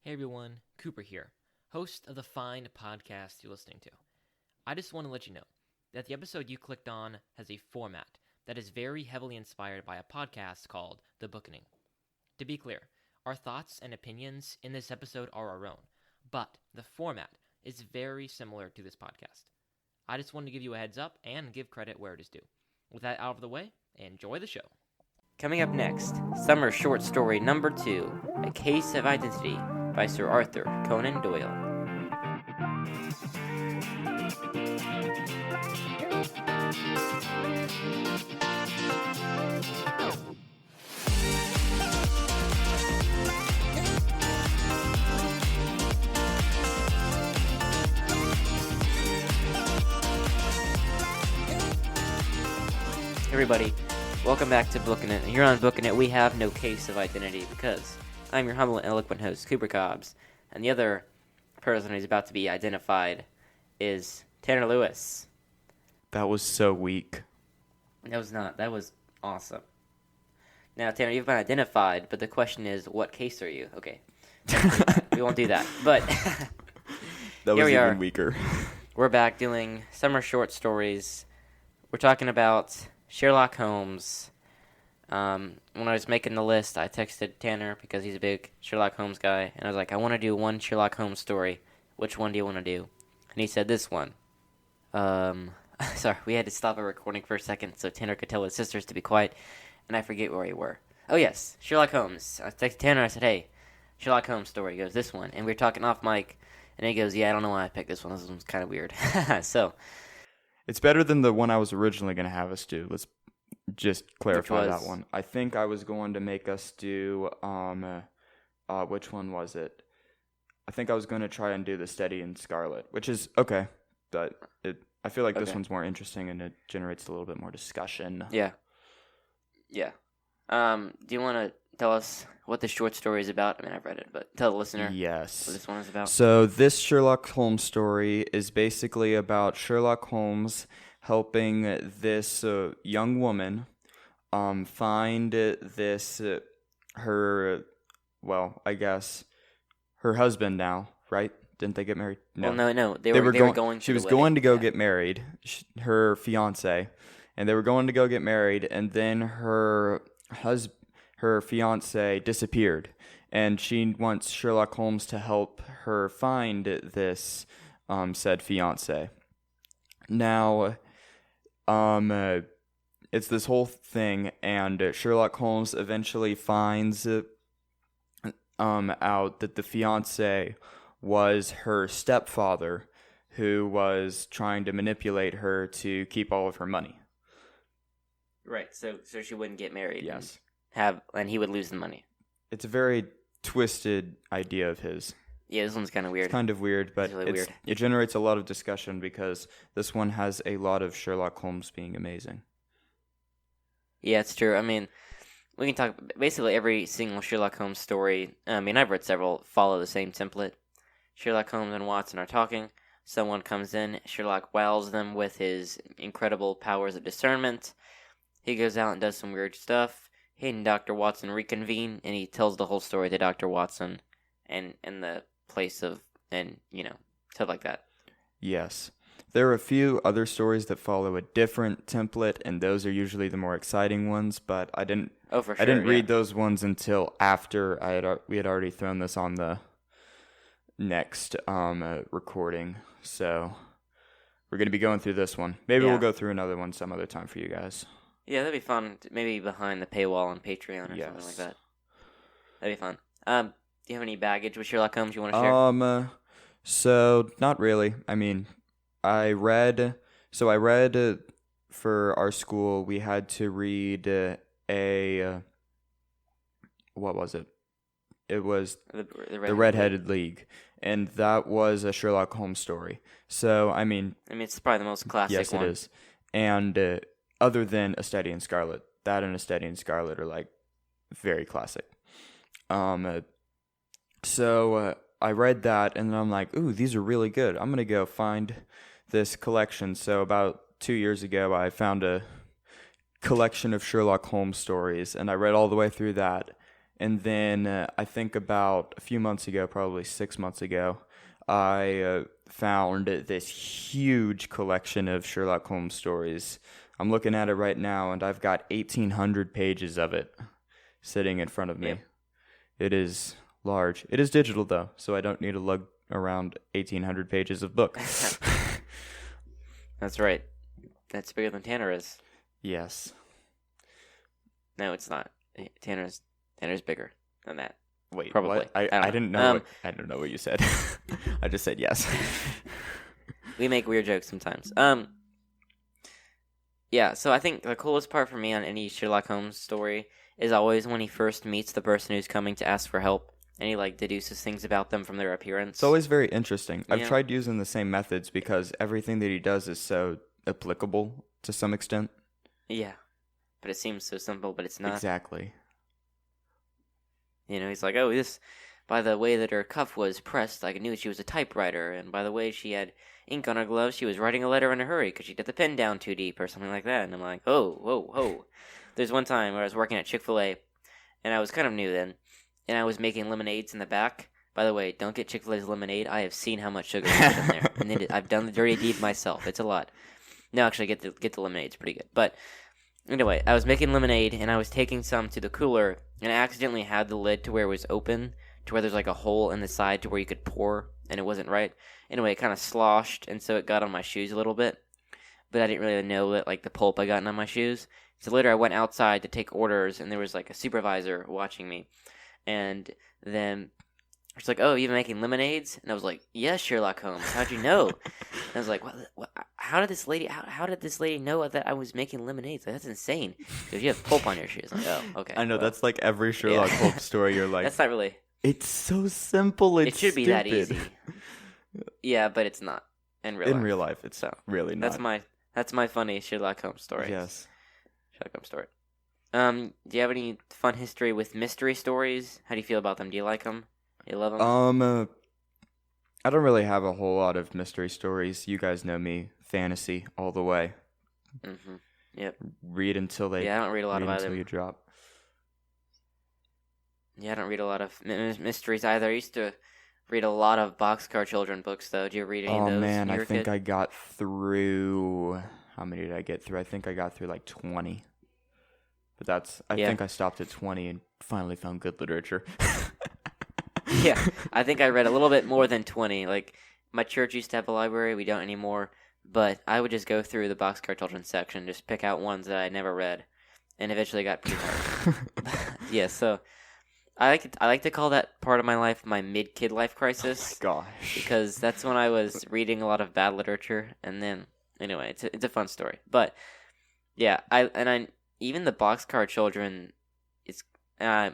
Hey everyone, Cooper here, host of the fine podcast you're listening to. I just want to let you know that the episode you clicked on has a format that is very heavily inspired by a podcast called The Bookening. To be clear, our thoughts and opinions in this episode are our own, but the format is very similar to this podcast. I just wanted to give you a heads up and give credit where it is due. With that out of the way, enjoy the show. Coming up next, summer short story number 2, A Case of Identity by Sir Arthur Conan Doyle. Everybody, welcome back to Booking It. Here on Booking It, we have no case of identity because I'm your humble and eloquent host, Cooper Cobbs, and the other person who's about to be identified is Tanner Lewis. That was so weak. That was not. That was awesome. Now, Tanner, you've been identified, but the question is, what case are you? Okay. We won't do that. But That was even weaker. We're back doing summer short stories. We're talking about Sherlock Holmes. When I was making the list, I texted Tanner because he's a big Sherlock Holmes guy, and I was like, I want to do one Sherlock Holmes story. Which one do you want to do? And he said this one. Sorry, we had to stop our recording for a second so Tanner could tell his sisters to be quiet, and I forget where we were. Oh, yes, Sherlock Holmes. I texted Tanner, I said, hey, Sherlock Holmes story. He goes, this one. And we were talking off mic, and he goes, yeah, I don't know why I picked this one. This one's kind of weird. So it's better than the one I was originally going to have us do. Let's just clarify that one. I think I was going to make us do, which one was it? I think I was going to try and do the Steady and Scarlet, which is okay, but I feel like this one's more interesting and it generates a little bit more discussion. Yeah. Do you want to tell us what the short story is about? I mean, I've read it, but tell the listener yes. what this one is about. So this Sherlock Holmes story is basically about Sherlock Holmes helping this young woman find this, her husband now, right? Didn't they get married? No. Well, no. They were going. She was going to go get married, her fiance, and they were going to go get married, and then her fiance disappeared, and she wants Sherlock Holmes to help her find this said fiance. Now, it's this whole thing, and Sherlock Holmes eventually finds out that the fiance was her stepfather, who was trying to manipulate her to keep all of her money. Right, so she wouldn't get married. Yes. And he would lose the money. It's a very twisted idea of his. Yeah, this one's kind of weird. It's kind of weird, but really weird. It generates a lot of discussion because this one has a lot of Sherlock Holmes being amazing. Yeah, it's true. I mean, we can talk basically every single Sherlock Holmes story. I mean, I've read several follow the same template. Sherlock Holmes and Watson are talking. Someone comes in. Sherlock wows them with his incredible powers of discernment. He goes out and does some weird stuff. He and Dr. Watson reconvene, and he tells the whole story to Dr. Watson and in the place of, and, stuff like that. Yes. There are a few other stories that follow a different template, and those are usually the more exciting ones, but I didn't read those ones until after we had already thrown this on the next recording. So we're going to be going through this one. Maybe we'll go through another one some other time for you guys. Yeah, that'd be fun. Maybe behind the paywall on Patreon or something like that. That'd be fun. Do you have any baggage with Sherlock Holmes you want to share? So not really. I mean, I read for our school, we had to read what was it? It was the Red-Headed League, and that was a Sherlock Holmes story. So, I mean, it's probably the most classic one. Yes, it is. And other than A Steady and Scarlet, that and A Steady and Scarlet are like very classic. So I read that, and I'm like, ooh, these are really good. I'm going to go find this collection. So about 2 years ago, I found a collection of Sherlock Holmes stories, and I read all the way through that. And then I think about a few months ago, probably 6 months ago, I found this huge collection of Sherlock Holmes stories. I'm looking at it right now, and I've got 1,800 pages of it sitting in front of me. Yep. It is large. It is digital, though, so I don't need to lug around 1,800 pages of books. That's right. That's bigger than Tanner is. Yes. No, it's not. Tanner's bigger than that. Wait, probably. What? I didn't know. I don't know what you said. I just said yes. We make weird jokes sometimes. Yeah. So I think the coolest part for me on any Sherlock Holmes story is always when he first meets the person who's coming to ask for help, and he deduces things about them from their appearance. It's always very interesting. I've tried using the same methods because everything that he does is so applicable to some extent. Yeah, but it seems so simple, but it's not. Exactly. He's like, oh, this, by the way that her cuff was pressed, I knew she was a typewriter, and by the way she had ink on her gloves, she was writing a letter in a hurry because she did the pen down too deep or something like that. And I'm like, oh, whoa, whoa. There's one time where I was working at Chick-fil-A, and I was kind of new then, and I was making lemonades in the back. By the way, don't get Chick-fil-A's lemonade. I have seen how much sugar is in there, and I've done the dirty deed myself. It's a lot. No, actually, get the lemonade. It's pretty good. But anyway, I was making lemonade, and I was taking some to the cooler, and I accidentally had the lid to where it was open, to where there's a hole in the side to where you could pour, and it wasn't right. Anyway, it kind of sloshed, and so it got on my shoes a little bit. But I didn't really know that, the pulp I got on my shoes. So later I went outside to take orders, and there was, a supervisor watching me. And then she's like, oh, you've been making lemonades? And I was like, yes, Sherlock Holmes. How'd you know? And I was like, what, how did this lady know that I was making lemonades? That's insane. Because you have pulp on your shoes. Oh, okay. I know, that's every Sherlock Holmes story. You're like, that's not really. It's so simple. It should be that easy. Yeah, but it's not in real life. In real life, it's really not. That's my funny Sherlock Holmes story. Yes. Sherlock Holmes story. Do you have any fun history with mystery stories? How do you feel about them? Do you like them? You love them? I don't really have a whole lot of mystery stories. You guys know me, fantasy all the way. Mm-hmm. Yep. Read until they. Yeah, I don't read a lot of either. Until you drop. Yeah, I don't read a lot of mysteries either. I used to read a lot of Boxcar Children books, though. Do you read any of those? Oh man, I think I got through. How many did I get through? I think I got through 20. But I think I stopped at 20 and finally found good literature. Yeah, I think I read a little bit more than 20. My church used to have a library. We don't anymore. But I would just go through the Boxcar Children section, just pick out ones that I never read, and eventually got pretty hard. Yeah, so I like to call that part of my life my mid-kid life crisis. Oh my gosh. Because that's when I was reading a lot of bad literature, and then anyway, it's a fun story. But yeah, even the Boxcar Children, it's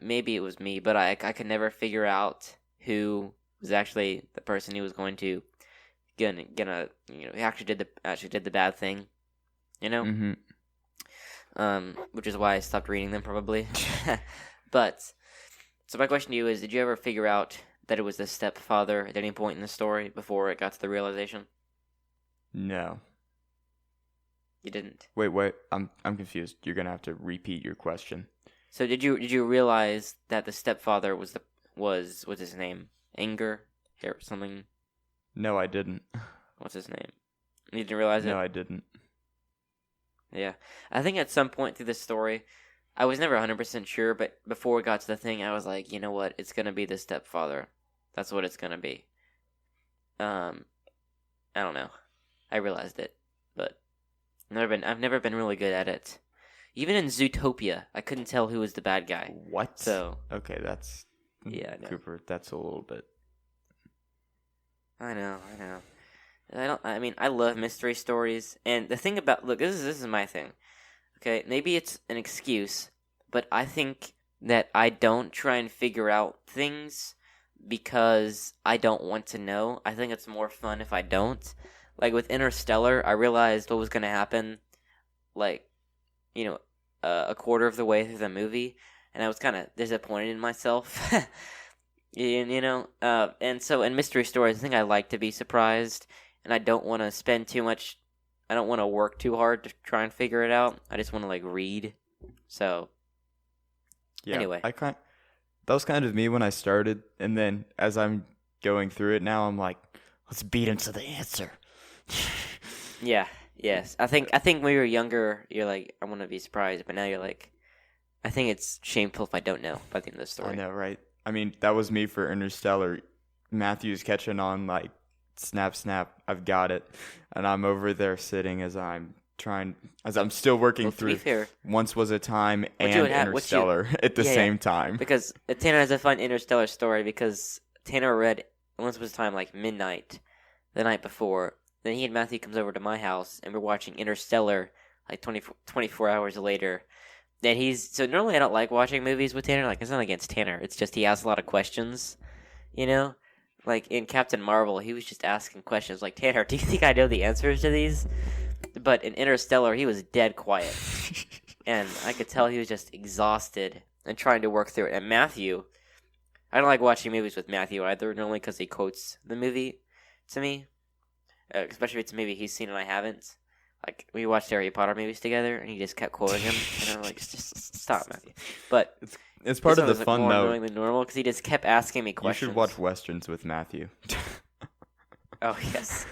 maybe it was me, but I could never figure out who was actually the person who was going to gonna actually did the bad thing, Mm-hmm. Which is why I stopped reading them probably. But so my question to you is: did you ever figure out that it was the stepfather at any point in the story before it got to the realization? No. You didn't. Wait. I'm confused. You're gonna have to repeat your question. So did you realize that the stepfather was what's his name? Anger or something? No, I didn't. What's his name? You didn't realize it? No, I didn't. Yeah. I think at some point through this story, I was never 100% sure, but before it got to the thing, I was like, you know what? It's gonna be the stepfather. That's what it's gonna be. I don't know. I realized it, but I've never been really good at it. Even in Zootopia, I couldn't tell who was the bad guy. What? So okay, that's yeah, Cooper. That's a little bit. I know. I love mystery stories, and the thing about this is my thing. Okay, maybe it's an excuse, but I think that I don't try and figure out things because I don't want to know. I think it's more fun if I don't. Like with Interstellar, I realized what was going to happen, a quarter of the way through the movie, and I was kind of disappointed in myself. And so in mystery stories, I think I like to be surprised, and I don't want to spend too much. I don't want to work too hard to try and figure it out. I just want to read. So yeah, anyway, was kind of me when I started, and then as I'm going through it now, I'm like, let's beat him to the answer. Yeah. Yes. I think when we were younger, you're like, I want to be surprised, but now you're like, I think it's shameful if I don't know by the end of the story. I know, right? I mean, that was me for Interstellar. Matthew's catching on like, snap, snap, I've got it, and I'm over there sitting as I'm still working through. To be fair, Once Was a Time and Interstellar at the same time. Because Tanner has a fun Interstellar story because Tanner read Once Was a Time like midnight the night before. Then he and Matthew comes over to my house and we're watching Interstellar like 24 hours later. Then so normally I don't like watching movies with Tanner. Like, it's not against Tanner. It's just he asks a lot of questions, you know? Like in Captain Marvel, he was just asking questions like, Tanner, do you think I know the answers to these? But in Interstellar, he was dead quiet. And I could tell he was just exhausted and trying to work through it. And Matthew, I don't like watching movies with Matthew either, normally because he quotes the movie to me. Especially if it's a movie he's seen and I haven't. Like, we watched Harry Potter movies together, and he just kept quoting him. And I'm like, just stop, Matthew. But it's part of the fun, more though. Annoying than normal, because he just kept asking me questions. You should watch Westerns with Matthew. Oh, yes.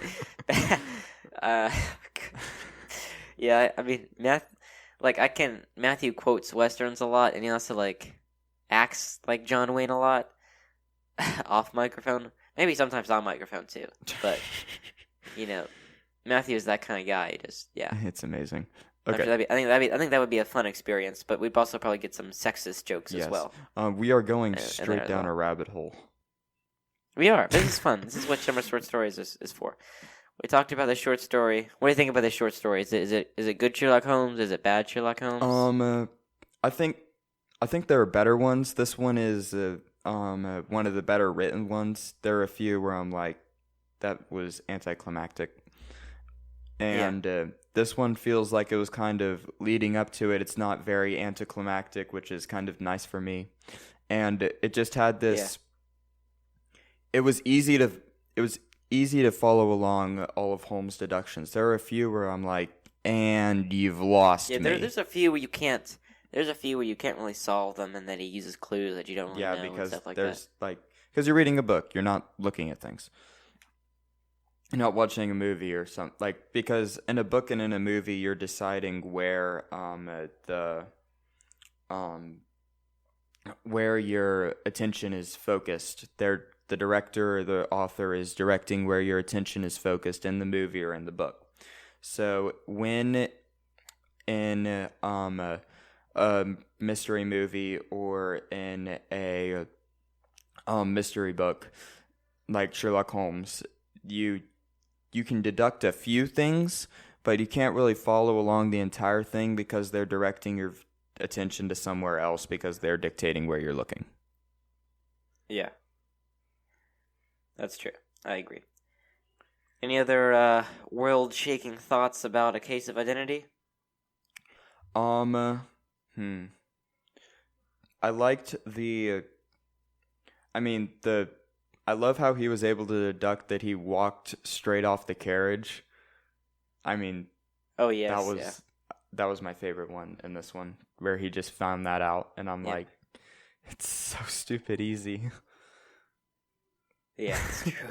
Yeah, I mean, Matthew quotes Westerns a lot, and he also, like, acts like John Wayne a lot off microphone. Maybe sometimes on microphone, too. But, you know, Matthew is that kind of guy. It's amazing. Okay. Sure I think that would be a fun experience, but we'd also probably get some sexist jokes as well. We are going straight down a rabbit hole. We are. This is fun. This is what Summer Short Stories is for. We talked about the short story. What do you think about the short story? Is it good Sherlock Holmes? Is it bad Sherlock Holmes? I think there are better ones. This one is one of the better written ones. There are a few where I'm like, that was anticlimactic. And this one feels like it was kind of leading up to it. It's not very anticlimactic, which is kind of nice for me. And it just had this. Yeah. It was easy to follow along all of Holmes' deductions. There are a few where I'm like, and you've lost me. There's a few where you can't. There's a few where you can't really solve them, and then he uses clues that you don't really know. Yeah, because and stuff like there's that. Because you're reading a book, you're not looking at things. You're not watching a movie or something, because in a book and in a movie you're deciding where where your attention is focused. The director or the author is directing where your attention is focused in the movie or in the book. So when in a mystery movie or in a mystery book like Sherlock Holmes, you can deduct a few things, but you can't really follow along the entire thing because they're directing your attention to somewhere else because they're dictating where you're looking. Yeah. That's true. I agree. Any other world-shaking thoughts about A Case of Identity? I liked I love how he was able to deduct that he walked straight off the carriage. I mean, oh yes, that was my favorite one in this one, where he just found that out, and I'm like, it's so stupid easy. Yeah, it's true.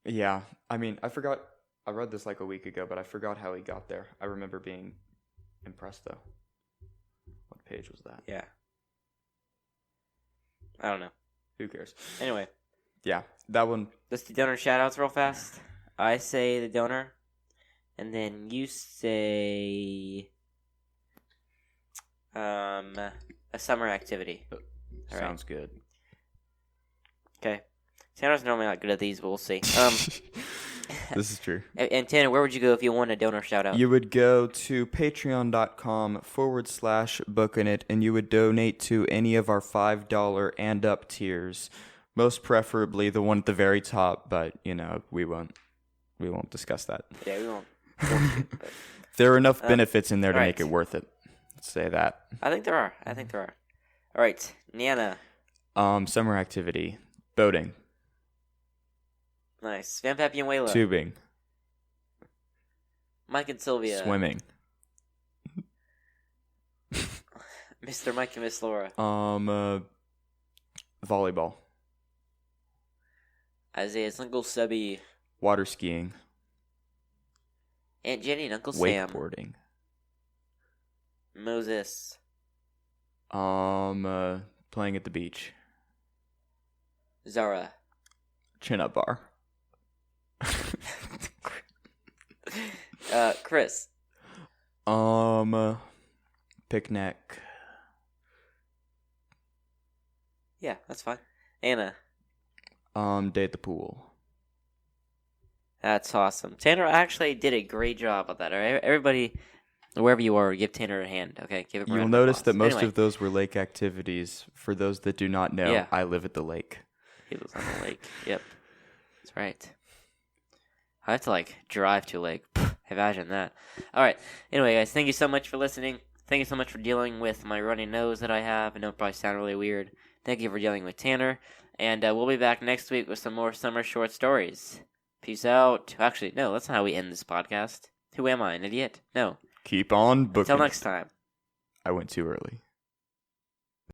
Yeah, I mean, I read this like a week ago, but I forgot how he got there. I remember being impressed, though. What page was that? Yeah. I don't know. Who cares? Anyway. Yeah, that one. Let's do donor shoutouts real fast. I say the donor, and then you say a summer activity. Sounds good. Okay. Tanner's normally not good at these, but we'll see. This is true. And Tanner, where would you go if you want a donor shout out? You would go to patreon.com/bookinit, and you would donate to any of our $5 and up tiers. Most preferably the one at the very top, but we won't discuss that. Yeah, we won't. There are enough benefits in there to make it worth it. Let's say that. I think there are. All right, Nana. Summer activity. Boating. Nice. Van Pappy and Wayla. Tubing. Mike and Sylvia. Swimming. Mr. Mike and Miss Laura. Volleyball. Isaiah's Uncle Sebby. Water skiing. Aunt Jenny and Uncle Sam. Wakeboarding. Moses. Playing at the beach. Zara. Chin-up bar. Chris. Picnic. Yeah, that's fine. Anna. Day at the pool. That's awesome. Tanner actually did a great job of that. All right? Everybody, wherever you are, give Tanner a hand. Okay, give him a round You'll of notice applause. that most of those were lake activities. For those that do not know, Yeah. I live at the lake. He lives on the lake. Yep, that's right. I have to drive to a lake. Imagine that. All right. Anyway, guys, thank you so much for listening. Thank you so much for dealing with my runny nose that I have. I know it probably sounded really weird. Thank you for dealing with Tanner. And we'll be back next week with some more summer short stories. Peace out. Actually, no, that's not how we end this podcast. Who am I, an idiot? No. Keep on booking. Until next time. I went too early.